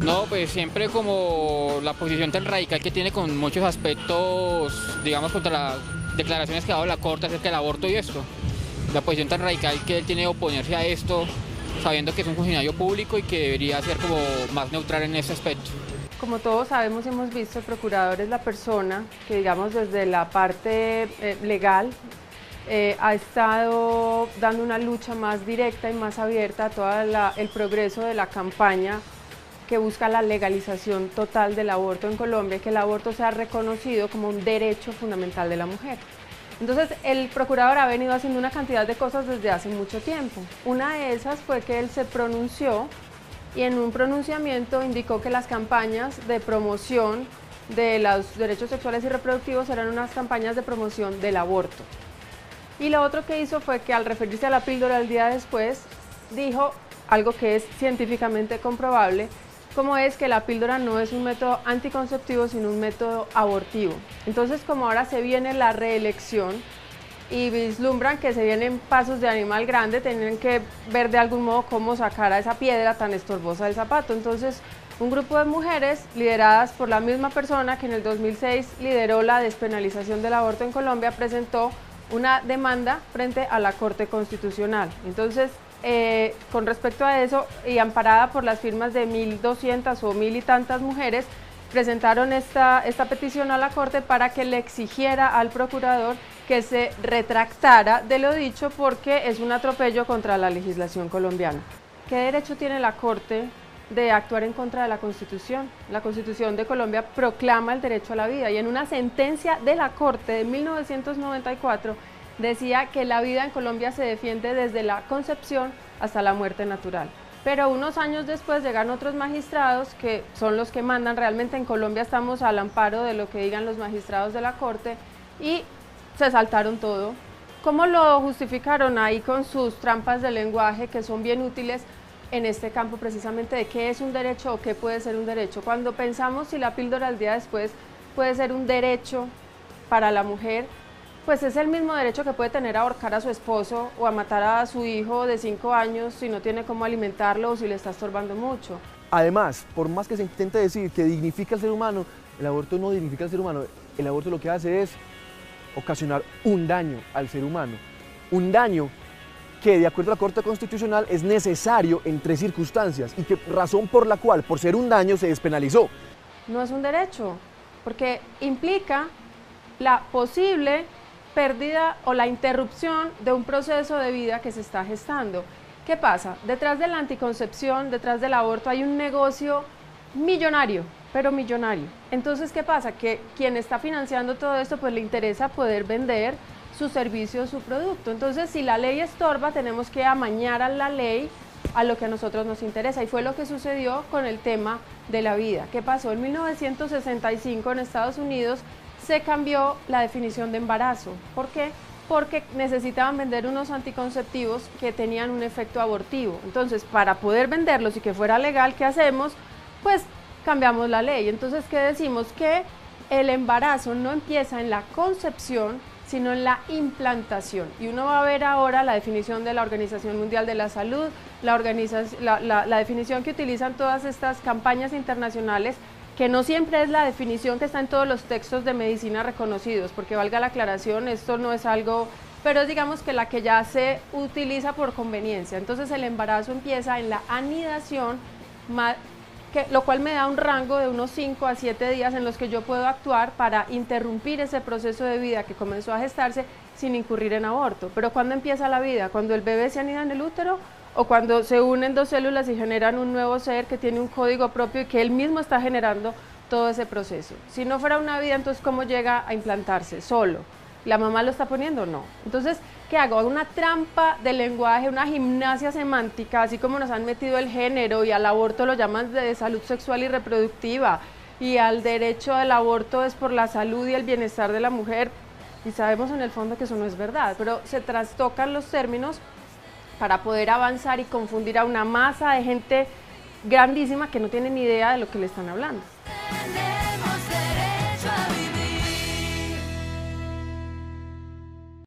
No, pues siempre como la posición tan radical que tiene con muchos aspectos, digamos, contra las declaraciones que ha dado la Corte acerca del aborto y esto. La posición tan radical que él tiene de oponerse a esto, sabiendo que es un funcionario público y que debería ser como más neutral en ese aspecto. Como todos sabemos, hemos visto, el procurador es la persona que, digamos, desde la parte legal ha estado dando una lucha más directa y más abierta a todo el progreso de la campaña que busca la legalización total del aborto en Colombia y que el aborto sea reconocido como un derecho fundamental de la mujer. Entonces, el procurador ha venido haciendo una cantidad de cosas desde hace mucho tiempo. Una de esas fue que él se pronunció y en un pronunciamiento indicó que las campañas de promoción de los derechos sexuales y reproductivos eran unas campañas de promoción del aborto. Y lo otro que hizo fue que al referirse a la píldora el día después, dijo algo que es científicamente comprobable, como es que la píldora no es un método anticonceptivo, sino un método abortivo. Entonces, como ahora se viene la reelección y vislumbran que se vienen pasos de animal grande, tienen que ver de algún modo cómo sacar a esa piedra tan estorbosa del zapato. Entonces, un grupo de mujeres lideradas por la misma persona que en el 2006 lideró la despenalización del aborto en Colombia, presentó una demanda frente a la Corte Constitucional. Entonces, con respecto a eso, y amparada por las firmas de 1.200 o 1.000 y tantas mujeres, presentaron esta petición a la Corte para que le exigiera al procurador que se retractara de lo dicho porque es un atropello contra la legislación colombiana. ¿Qué derecho tiene la Corte de actuar en contra de la Constitución? La Constitución de Colombia proclama el derecho a la vida y en una sentencia de la Corte de 1994 decía que la vida en Colombia se defiende desde la concepción hasta la muerte natural. Pero unos años después llegan otros magistrados que son los que mandan. Realmente en Colombia estamos al amparo de lo que digan los magistrados de la Corte y se saltaron todo. ¿Cómo lo justificaron? Ahí con sus trampas de lenguaje que son bien útiles en este campo precisamente de qué es un derecho o qué puede ser un derecho. Cuando pensamos si la píldora al día después puede ser un derecho para la mujer, pues es el mismo derecho que puede tener a ahorcar a su esposo o a matar a su hijo de 5 años si no tiene cómo alimentarlo o si le está estorbando mucho. Además, por más que se intente decir que dignifica al ser humano, el aborto no dignifica al ser humano. El aborto lo que hace es ocasionar un daño al ser humano. Un daño que, de acuerdo a la Corte Constitucional, es necesario en 3 circunstancias y que razón por la cual, por ser un daño, se despenalizó. No es un derecho, porque implica la posible pérdida o la interrupción de un proceso de vida que se está gestando. ¿Qué pasa? Detrás de la anticoncepción, detrás del aborto hay un negocio millonario, pero millonario. Entonces, ¿qué pasa? Que quien está financiando todo esto, pues le interesa poder vender su servicio, su producto. Entonces, si la ley estorba, tenemos que amañar a la ley a lo que a nosotros nos interesa. Y fue lo que sucedió con el tema de la vida. ¿Qué pasó? En 1965 en Estados Unidos se cambió la definición de embarazo. ¿Por qué? Porque necesitaban vender unos anticonceptivos que tenían un efecto abortivo. Entonces, para poder venderlos y que fuera legal, ¿qué hacemos? Pues cambiamos la ley. Entonces, ¿qué decimos? Que el embarazo no empieza en la concepción, sino en la implantación. Y uno va a ver ahora la definición de la Organización Mundial de la Salud, la definición que utilizan todas estas campañas internacionales, que no siempre es la definición que está en todos los textos de medicina reconocidos, porque valga la aclaración, esto no es algo, pero es digamos que la que ya se utiliza por conveniencia. Entonces el embarazo empieza en la anidación, lo cual me da un rango de unos 5 a 7 días en los que yo puedo actuar para interrumpir ese proceso de vida que comenzó a gestarse sin incurrir en aborto. Pero ¿cuándo empieza la vida? ¿Cuando el bebé se anida en el útero? ¿O cuando se unen 2 células y generan un nuevo ser que tiene un código propio y que él mismo está generando todo ese proceso? Si no fuera una vida, entonces ¿cómo llega a implantarse? Solo. ¿La mamá lo está poniendo? No. Entonces, ¿qué hago? Hago una trampa de lenguaje, una gimnasia semántica, así como nos han metido el género y al aborto lo llaman de salud sexual y reproductiva y al derecho al aborto es por la salud y el bienestar de la mujer, y sabemos en el fondo que eso no es verdad, pero se trastocan los términos para poder avanzar y confundir a una masa de gente grandísima que no tiene ni idea de lo que le están hablando. Tenemos derecho a vivir.